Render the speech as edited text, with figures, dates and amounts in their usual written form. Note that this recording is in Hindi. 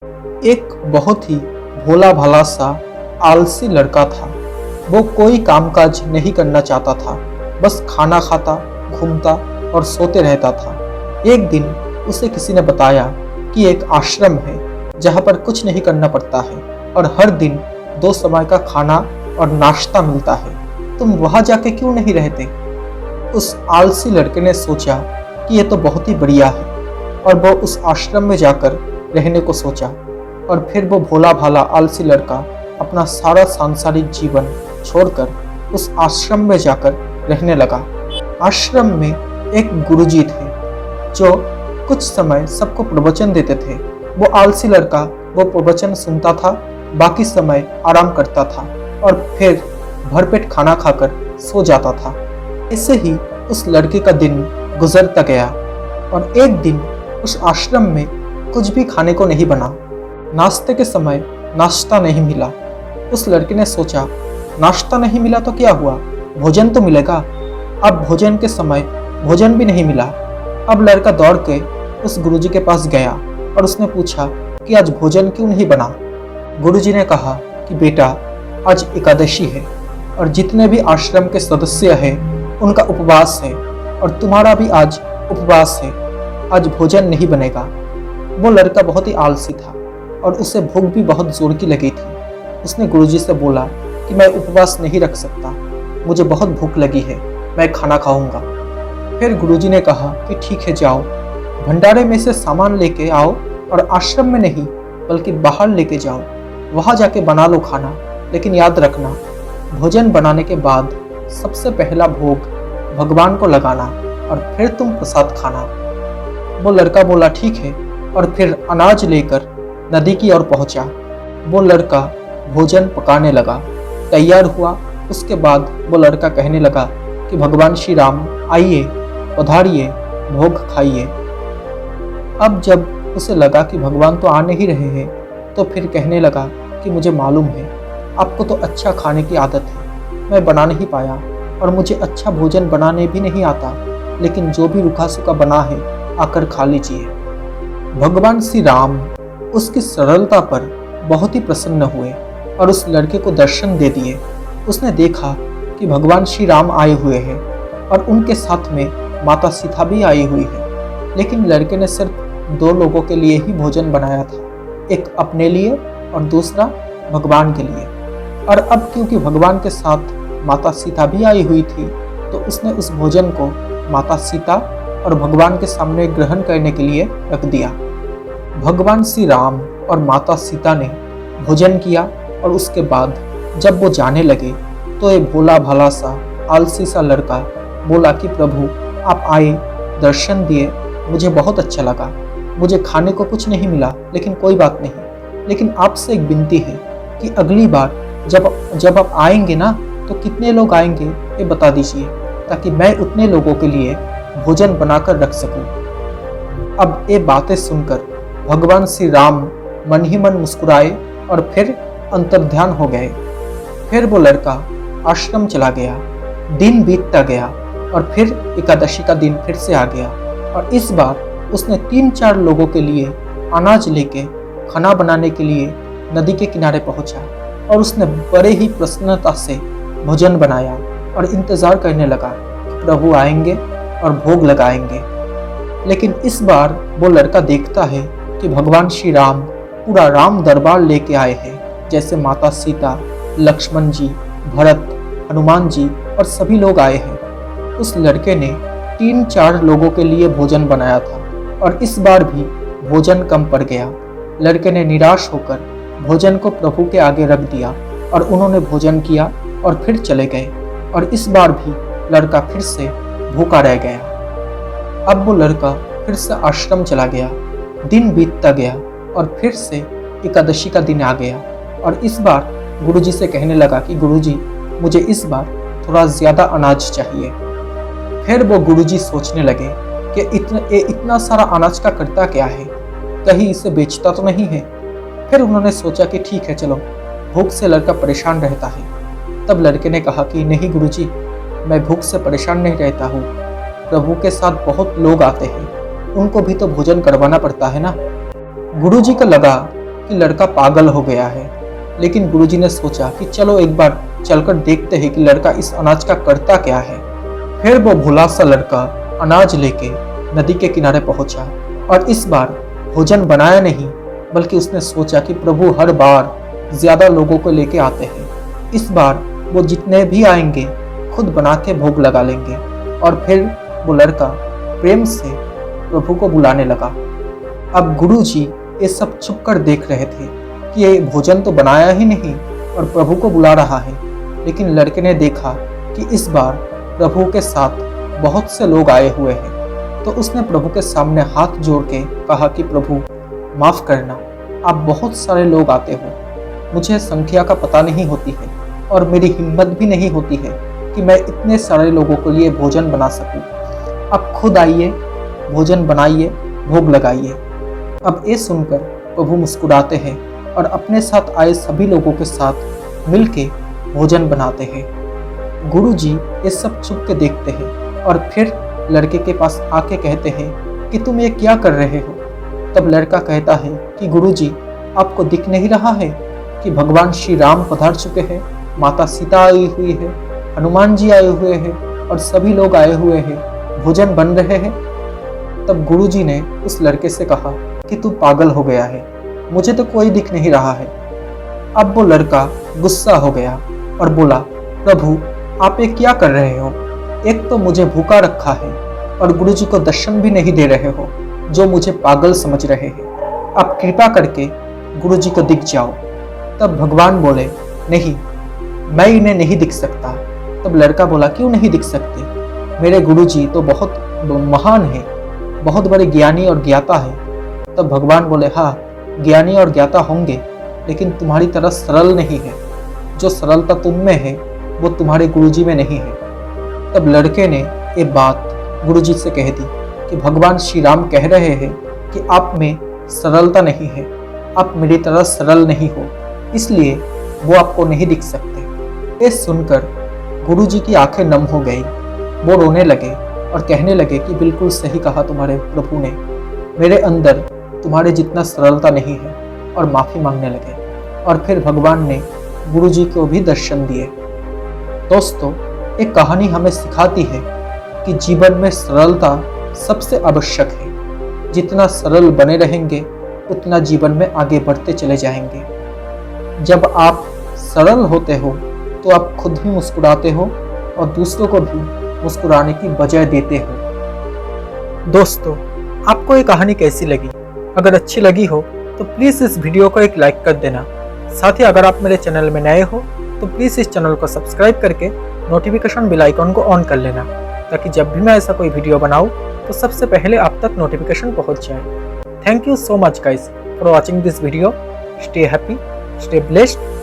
एक बहुत ही भोला भाला सा आलसी लड़का था। वो कोई कामकाज नहीं करना चाहता था, बस खाना खाता, घूमता और सोते रहता था। एक दिन उसे किसी ने बताया कि एक आश्रम है जहाँ पर कुछ नहीं करना पड़ता है और हर दिन 2 समय का खाना और नाश्ता मिलता है। तुम वहाँ जाके क्यों नहीं रहते? उस आलसी लड़के ने सोचा कि यह तो बहुत ही बढ़िया है और वो उस आश्रम में जाकर रहने को सोचा। और फिर वो भोला भाला आलसी लड़का अपना सारा सांसारिक जीवन छोड़कर उस आश्रम में जाकर रहने लगा। आश्रम में एक गुरुजी थे जो कुछ समय सबको प्रवचन देते थे। वो आलसी लड़का वो प्रवचन सुनता था, बाकी समय आराम करता था और फिर भरपेट खाना खाकर सो जाता था। ऐसे ही उस लड़के का दिन गुजरता गया और एक दिन उस आश्रम में कुछ भी खाने को नहीं बना। नाश्ते के समय नाश्ता नहीं मिला। उस लड़के ने सोचा, नाश्ता नहीं मिला तो क्या हुआ, भोजन तो मिलेगा। अब भोजन के समय भोजन भी नहीं मिला। अब लड़का दौड़ के उस गुरुजी के पास गया और उसने पूछा कि आज भोजन क्यों नहीं बना। गुरुजी ने कहा कि बेटा, आज एकादशी है और जितने भी आश्रम के सदस्य हैं उनका उपवास है और तुम्हारा भी आज उपवास है, आज भोजन नहीं बनेगा। वो लड़का बहुत ही आलसी था और उसे भूख भी बहुत जोर की लगी थी। उसने गुरुजी से बोला कि मैं उपवास नहीं रख सकता, मुझे बहुत भूख लगी है, मैं खाना खाऊंगा। फिर गुरुजी ने कहा कि ठीक है, जाओ भंडारे में से सामान लेके आओ और आश्रम में नहीं बल्कि बाहर लेके जाओ, वहां जाके बना लो खाना। लेकिन याद रखना, भोजन बनाने के बाद सबसे पहला भोग भगवान को लगाना और फिर तुम प्रसाद खाना। वो लड़का बोला ठीक है और फिर अनाज लेकर नदी की ओर पहुंचा। वो लड़का भोजन पकाने लगा, तैयार हुआ। उसके बाद वो लड़का कहने लगा कि भगवान श्री राम आइए, पधारिए, भोग खाइए। अब जब उसे लगा कि भगवान तो आ नहीं रहे हैं तो फिर कहने लगा कि मुझे मालूम है आपको तो अच्छा खाने की आदत है, मैं बना नहीं पाया और मुझे अच्छा भोजन बनाने भी नहीं आता, लेकिन जो भी रूखा सूखा बना है आकर खा लीजिए। भगवान श्री राम उसकी सरलता पर बहुत ही प्रसन्न हुए और उस लड़के को दर्शन दे दिए। उसने देखा कि भगवान श्री राम आए हुए हैं और उनके साथ में माता सीता भी आई हुई है, लेकिन लड़के ने सिर्फ 2 लोगों के लिए ही भोजन बनाया था, एक अपने लिए और दूसरा भगवान के लिए। और अब क्योंकि भगवान के साथ माता सीता भी आई हुई थी तो उसने उस भोजन को माता सीता और भगवान के सामने ग्रहण करने के लिए रख दिया। भगवान श्री राम और माता सीता ने भोजन किया और उसके बाद जब वो जाने लगे तो ये भोला भाला सा आलसी सा लड़का बोला कि प्रभु आप आए, दर्शन दिए, मुझे बहुत अच्छा लगा। मुझे खाने को कुछ नहीं मिला लेकिन कोई बात नहीं, लेकिन आपसे एक विनती है कि अगली बार जब आप आएंगे ना तो कितने लोग आएंगे ये बता दीजिए, ताकि मैं उतने लोगों के लिए भोजन बनाकर रख सकूं। अब ये बातें सुनकर भगवान श्री राम मन ही मन मुस्कुराए और फिर अंतर्ध्यान हो गए। फिर वो लड़का आश्रम चला गया। दिन बीतता गया और फिर एकादशी का दिन फिर से आ गया और इस बार उसने 3-4 लोगों के लिए अनाज लेके खाना बनाने के लिए नदी के किनारे पहुंचा और उसने बड़े ही प्रसन्नता से भोजन बनाया और इंतजार करने लगा कि प्रभु आएंगे और भोग लगाएंगे। लेकिन इस बार वो लड़का देखता है कि भगवान श्री राम पूरा राम दरबार लेके आए हैं, जैसे माता सीता, लक्ष्मण जी, भरत, हनुमान जी और सभी लोग आए हैं। उस लड़के ने 3-4 लोगों के लिए भोजन बनाया था और इस बार भी भोजन कम पड़ गया। लड़के ने निराश होकर भोजन को प्रभु के आगे रख दिया और उन्होंने भोजन किया और फिर चले गए और इस बार भी लड़का फिर से भूखा रह गया। अब वो लड़का फिर से आश्रम चला गया। दिन बीतता गया और फिर से एकादशी का दिन आ गया और इस बार गुरुजी से कहने लगा कि गुरुजी मुझे इस बार थोड़ा ज़्यादा अनाज चाहिए। फिर वो गुरुजी सोचने लगे कि इतना सारा अनाज का करता क्या है, कहीं इसे बेचता तो नहीं है। फिर उन्होंने सोचा कि ठीक है चलो, भूख से लड़का परेशान रहता है। तब लड़के ने कहा कि नहीं गुरुजी, मैं भूख से परेशान नहीं रहता हूँ, प्रभु के साथ बहुत लोग आते हैं, उनको भी तो भोजन करवाना पड़ता है ना। गुरुजी को लगा कि लड़का पागल हो गया है, लेकिन गुरुजी ने सोचा कि चलो एक बार चलकर देखते हैं कि लड़का इस अनाज का करता क्या है। फिर वो भोला सा लड़का अनाज लेके नदी के किनारे पहुंचा और इस बार भोजन बनाया नहीं, बल्कि उसने सोचा कि प्रभु हर बार ज्यादा लोगों को लेके आते हैं, इस बार वो जितने भी आएंगे खुद बना के भोग लगा लेंगे। और फिर वो लड़का प्रेम से प्रभु को बुलाने लगा। अब गुरुजी ये सब छुप कर देख रहे थे कि ये भोजन तो बनाया ही नहीं और प्रभु को बुला रहा है, लेकिन लड़के ने देखा कि इस बार प्रभु के साथ बहुत से लोग आए हुए हैं, तो उसने प्रभु के सामने हाथ जोड़ के कहा कि प्रभु माफ करना, आप बहुत सारे लोग आते हो, मुझे संख्या का पता नहीं होती है और मेरी हिम्मत भी नहीं होती है कि मैं इतने सारे लोगों के लिए भोजन बना सकूं। आप खुद आइए, भोजन बनाइए, भोग लगाइए। अब ये सुनकर प्रभु मुस्कुराते हैं और अपने साथ आए सभी लोगों के साथ मिलके भोजन बनाते हैं। गुरुजी ये सब छुप के देखते हैं और फिर लड़के के पास आके कहते हैं कि तुम ये क्या कर रहे हो। तब लड़का कहता है कि गुरुजी, आपको दिख नहीं रहा है कि भगवान श्री राम पधार चुके हैं, माता सीता आई हुई है, हनुमान जी आए हुए हैं और सभी लोग आए हुए हैं, भोजन बन रहे हैं। तब गुरुजी ने उस लड़के से कहा कि तू पागल हो गया है, मुझे तो कोई दिख नहीं रहा है। अब वो लड़का गुस्सा हो गया और बोला, प्रभु आप ये क्या कर रहे हो, एक तो मुझे भूखा रखा है और गुरुजी को दर्शन भी नहीं दे रहे हो, जो मुझे पागल समझ रहे हैं। आप कृपा करके गुरुजी को दिख जाओ। तब भगवान बोले, नहीं, मैं इन्हें नहीं दिख सकता। तब लड़का बोला, क्यों नहीं दिख सकते, मेरे गुरुजी तो बहुत महान है, बहुत बड़े ज्ञानी और ज्ञाता है। तब भगवान बोले, हाँ ज्ञानी और ज्ञाता होंगे, लेकिन तुम्हारी तरह सरल नहीं है, जो सरलता तुम में है वो तुम्हारे गुरुजी में नहीं है। तब लड़के ने ये बात गुरुजी से कह दी कि भगवान श्री राम कह रहे हैं कि आप में सरलता नहीं है, आप मेरी तरह सरल नहीं हो, इसलिए वो आपको नहीं दिख सकते। ये सुनकर गुरुजी की आंखें नम हो गई, वो रोने लगे और कहने लगे कि बिल्कुल सही कहा तुम्हारे प्रभु ने, मेरे अंदर तुम्हारे जितना सरलता नहीं है, और माफ़ी मांगने लगे। और फिर भगवान ने गुरुजी को भी दर्शन दिए। दोस्तों, एक कहानी हमें सिखाती है कि जीवन में सरलता सबसे आवश्यक है। जितना सरल बने रहेंगे उतना जीवन में आगे बढ़ते चले जाएंगे। जब आप सरल होते हो तो आप खुद भी मुस्कुराते हो और दूसरों को भी मुस्कुराने की वजह देते हो। दोस्तों, आपको ये कहानी कैसी लगी? अगर अच्छी लगी हो तो प्लीज़ इस वीडियो को एक लाइक कर देना। साथ ही अगर आप मेरे चैनल में नए हो तो प्लीज़ इस चैनल को सब्सक्राइब करके नोटिफिकेशन बेल आइकन को ऑन कर लेना, ताकि जब भी मैं ऐसा कोई वीडियो बनाऊँ तो सबसे पहले आप तक नोटिफिकेशन पहुँच जाए। Thank you so much guys for watching this video. Stay happy, stay blessed.